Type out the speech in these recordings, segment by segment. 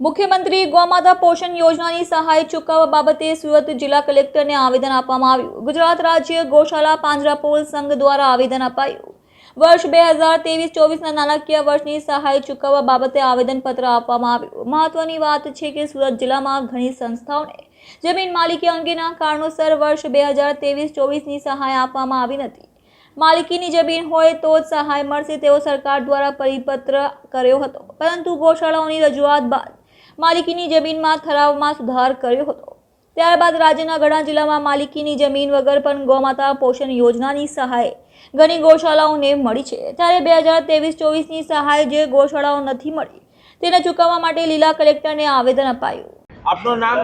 મુખ્યમંત્રી ગૌમાતા પોષણ યોજનાની સહાય ચૂકવવા બાબતે સુરત જિલ્લા કલેક્ટરને આવેદન આપવામાં આવ્યું। ગુજરાત રાજ્ય ગૌશાળા પાંજરાપોળ સંઘ દ્વારા આવેદન અપાયું। વર્ષ 2023-24ના નાણાકીય વર્ષની સહાય ચૂકવવા બાબતે આવેદનપત્ર આપવામાં આવ્યું। મહત્વની વાત છે કે સુરત જિલ્લામાં ઘણી સંસ્થાઓને જમીન માલિકી અંગેના કારણોસર વર્ષ 2023-24ની સહાય આપવામાં આવી નથી। માલિકીની જમીન હોય તો જ સહાય મળશે તેવો સરકાર દ્વારા પરિપત્ર કર્યો હતો, પરંતુ ગૌશાળાઓની રજૂઆત બાદ માલિકીની જમીનમાં ઠરાવમાં સુધાર કર્યો હતો। ત્યારબાદ રાજ્યના ઘણા જિલ્લામાં માલિકીની જમીન વગર પણ ગૌમાતા પોષણ યોજનાની સહાય ઘણી ગૌશાળાઓને મળી છે। ત્યારે 2023-24ની સહાય જે ગૌશાળાઓ નથી મળી તેને ચૂકવવા માટે જિલ્લા કલેક્ટરને આવેદન અપાયું। આપનું નામ?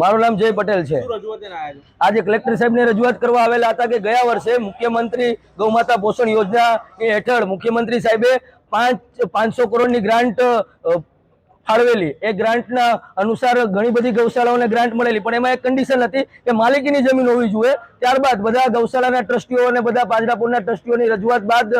મારું નામ જય પટેલ છે। આજે કલેક્ટર સાહેબને રજૂઆત કરવા આવેલા હતા કે ગયા વર્ષે મુખ્યમંત્રી ગૌમાતા પોષણ યોજના હેઠળ મુખ્યમંત્રી સાહેબે 500 કરોડની ગ્રાન્ટ ફાળવેલી। એ ગ્રાન્ટના અનુસાર ઘણી બધી ગૌશાળાઓને ગ્રાન્ટ મળેલી, પણ એમાં એક કન્ડિશન હતી કે માલિકીની જમીન હોવી જોઈએ। ત્યારબાદ બધા ગૌશાળાના ટ્રસ્ટીઓ અને બધા પાંજરાપોળના ટ્રસ્ટીઓની રજૂઆત બાદ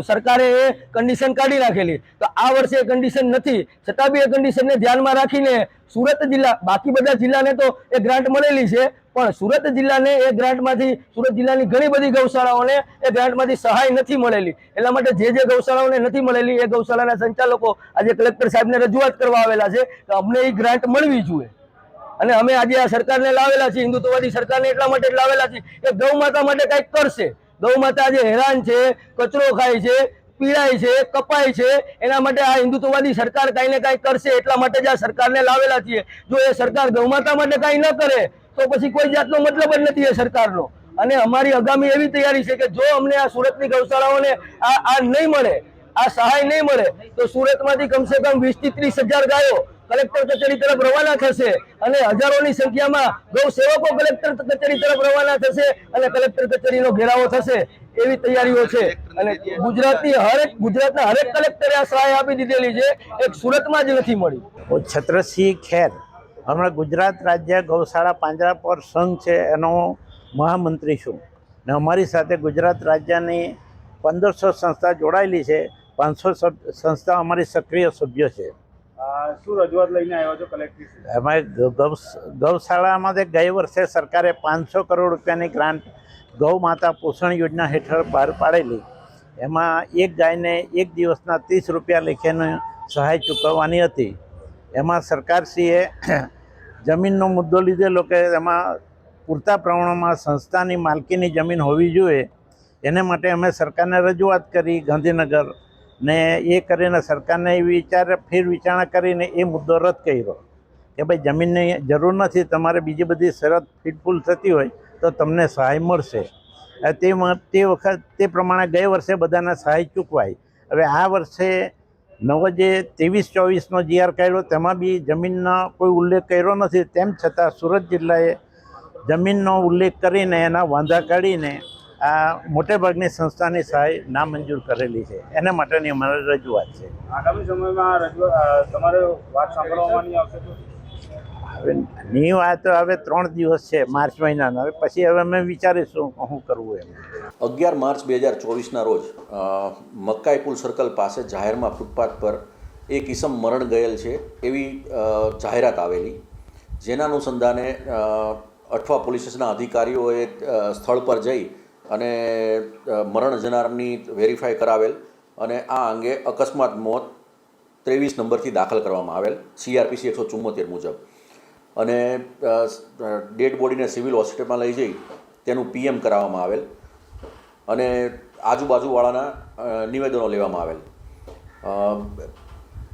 સરકારે એ કન્ડિશન કાઢી નાખેલી। તો આ વર્ષે એ કન્ડિશન નથી, છતાં બી એ કન્ડિશનને ધ્યાનમાં રાખીને સુરત જિલ્લા, બાકી બધા જિલ્લાને તો એ ગ્રાન્ટ મળેલી છે, પણ સુરત જિલ્લાને એ ગ્રાન્ટમાંથી, સુરત જિલ્લાની ઘણી બધી ગૌશાળાઓને એ ગ્રાન્ટમાંથી સહાય નથી મળેલી। એટલા માટે જે ગૌશાળાઓને નથી મળેલી એ ગૌશાળાના સંચાલકો આજે કલેક્ટર સાહેબને રજૂઆત કરવા આવેલા છે કે અમને એ ગ્રાન્ટ મળવી જોઈએ। અને અમે આજે આ સરકારને લાવેલા છીએ, હિન્દુત્વવાદી સરકારને એટલા માટે જ લાવેલા છીએ કે ગૌ માતા માટે કંઈક કરશે। ગૌ માતા આજે હેરાન છે, કચરો ખાય છે, પીડાય છે, કપાય છે, એના માટે આ હિન્દુત્વવાદી સરકાર કાંઈ ને કાંઈ કરશે, એટલા માટે જ આ સરકારને લાવેલા છીએ। જો એ સરકાર ગૌ માતા માટે કાંઈ ન કરે તો પછી કોઈ જાતનો મતલબ જ નથી એ સરકારનો। અને અમારી આગામી એવી તૈયારી છે કે જો અમને આ સુરતની ગૌશાળાઓને આ નહીં મળે, આ સહાય નહીં મળે, તો સુરતમાંથી કમસે કમ 20 થી 30 હજાર ગાયો કલેક્ટર કચેરી તરફ રવાના થશે અને હજારોની સંખ્યામાં ગૌ સેવકો કલેક્ટર કચેરી તરફ રવાના થશે અને કલેક્ટર કચેરીનો ઘેરાવો થશે, એવી તૈયારીઓ છે। અને ગુજરાતના હરેક કલેક્ટરે આ સહાય આપી દીધેલી છે, એક સુરતમાં જ નથી મળી। હું છત્રસિંહ ખેર, હમણાં ગુજરાત રાજ્ય ગૌશાળા પાંજરાપોળ સંઘ છે એનો મહામંત્રી છું ને અમારી સાથે ગુજરાત રાજ્યની 1500 સંસ્થા જોડાયેલી છે। 500 સંસ્થા અમારી સક્રિય સભ્યો છે। શું રજૂઆત લઈને આવ્યો છો કલેક્ટર? અમે ગૌશાળામાં ગઈ વર્ષે સરકારે 500 કરોડ રૂપિયાની ગ્રાન્ટ ગૌ માતા પોષણ યોજના હેઠળ બહાર પાડેલી। એમાં એક ગાયને એક દિવસના 30 રૂપિયા લેખેની સહાય ચૂકવવાની હતી। એમાં સરકારશ્રીએ જમીનનો મુદ્દો લીધેલો કે એમાં પૂરતા પ્રમાણમાં સંસ્થાની માલકીની જમીન હોવી જોઈએ, એને માટે અમે સરકારને રજૂઆત કરી ગાંધીનગર ને એ કરીને સરકારને ફેર વિચારણા કરીને એ મુદ્દો રદ કર્યો કે ભાઈ જમીનની જરૂર નથી, તમારે બીજી બધી શરત ફિટફુલ થતી હોય તો તમને સહાય મળશે। તે પ્રમાણે ગયે વર્ષે બધાને સહાય ચૂકવાઈ। હવે આ વર્ષે નવો જે 23-24નો GR કાઢ્યો તેમાં બી જમીનનો કોઈ ઉલ્લેખ કર્યો નથી, તેમ છતાં સુરત જિલ્લાએ જમીનનો ઉલ્લેખ કરીને એના વાંધા કાઢીને આ મોટેભાગની સંસ્થાની સહાય નામંજૂર કરેલી છે। એના માટેની અમારી રજૂઆત છે। આગામી સમયમાં તમારે વાત સાંભળવામાં નહીં આવશે તો? હવે ની વાત હવે 3 દિવસ છે માર્ચ મહિનાના, હવે પછી હવે અમે વિચારીશું શું કરવું એમ। 11 માર્ચ 2024ના રોજ મક્કાઈપુલ સર્કલ પાસે જાહેરમાં ફૂટપાથ પર એક ઈસમ મરણ ગયેલ છે એવી જાહેરાત આવેલી, જેના અનુસંધાને અઠવા પોલીસ સ્ટેશનના અધિકારીઓએ સ્થળ પર જઈ અને મરણ જનારની વેરીફાઈ કરાવેલ અને આ અંગે અકસ્માત મોત 23 નંબરથી દાખલ કરવામાં આવેલ CRPC 174 મુજબ, અને ડેડ બોડીને સિવિલ હોસ્પિટલમાં લઈ જઈ તેનું PM કરાવવામાં આવેલ અને આજુબાજુવાળાના નિવેદનો લેવામાં આવેલ।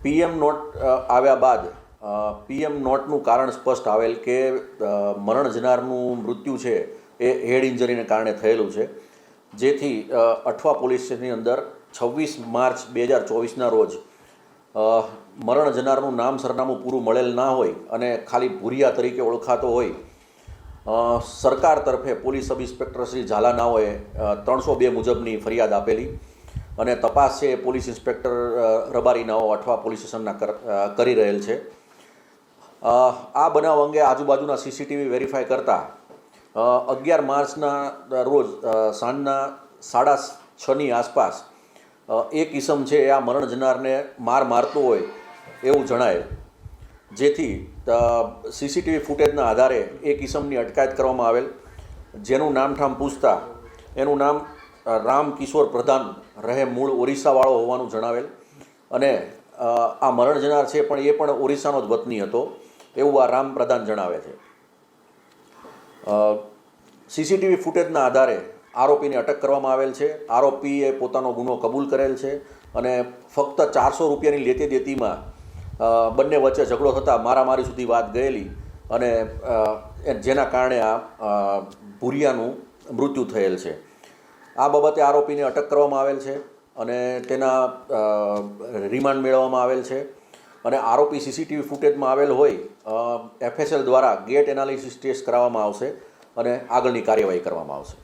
PM નોટ આવ્યા બાદ PM નોટનું કારણ સ્પષ્ટ આવેલ કે મરણ જનારનું મૃત્યુ છે એ હેડ ઇન્જરીને કારણે થયેલું છે, જેથી અઠવા પોલીસ સ્ટેશનની અંદર 26 માર્ચ 2024ના રોજ મરણ જનારનું નામ સરનામું પૂરું મળેલ ના હોય અને ખાલી ભૂરિયા તરીકે ઓળખાતો હોય, સરકાર તરફે પોલીસ સબ ઇન્સ્પેક્ટર શ્રી ઝાલાનાઓએ 302 મુજબની ફરિયાદ આપેલી અને તપાસ છે પોલીસ ઇન્સ્પેક્ટર રબારીનાઓ અઠવા પોલીસ સ્ટેશનના કરી રહેલ છે। આ બનાવ અંગે આજુબાજુના CCTV વેરીફાઈ કરતાં 11 માર્ચના રોજ સાંજના 6:30ની આસપાસ એક ઈસમ છે આ મરણ જનારને મારતો હોય એવું જણાય જેથી સીસીટીવી ફૂટેજના આધારે એક ઇસમની અટકાયત કરવામાં આવેલ, જેનું નામઠામ પૂછતા એનું નામ રામ કિશોર પ્રધાન રહે મૂળ ઓરિસ્સાવાળો હોવાનું જણાવેલ અને આ મરણ જનાર છે પણ એ પણ ઓરિસ્સાનો જ વતની હતો એવું આ રામ પ્રધાન જણાવે છે. સીસીટીવી ફૂટેજના આધારે આરોપીને અટક કરવામાં આવેલ છે. આરોપીએ પોતાનો ગુનો કબૂલ કરેલ છે અને ફક્ત 400 રૂપિયાની લેતી દેતીમાં બંને વચ્ચે ઝઘડો થતાં મારામારી સુધી વાત ગયેલી અને જેના કારણે આ ભૂરિયાનું મૃત્યુ થયેલ છે. આ બાબતે આરોપીને અટક કરવામાં આવેલ છે અને તેના રિમાન્ડ મેળવવામાં આવેલ છે અને આરોપી સીસીટીવી ફૂટેજમાં આવેલ હોય FSL દ્વારા ગેટ એનાલિસિસ ટેસ્ટ કરાવવામાં આવશે અને આગળની કાર્યવાહી કરવામાં આવશે.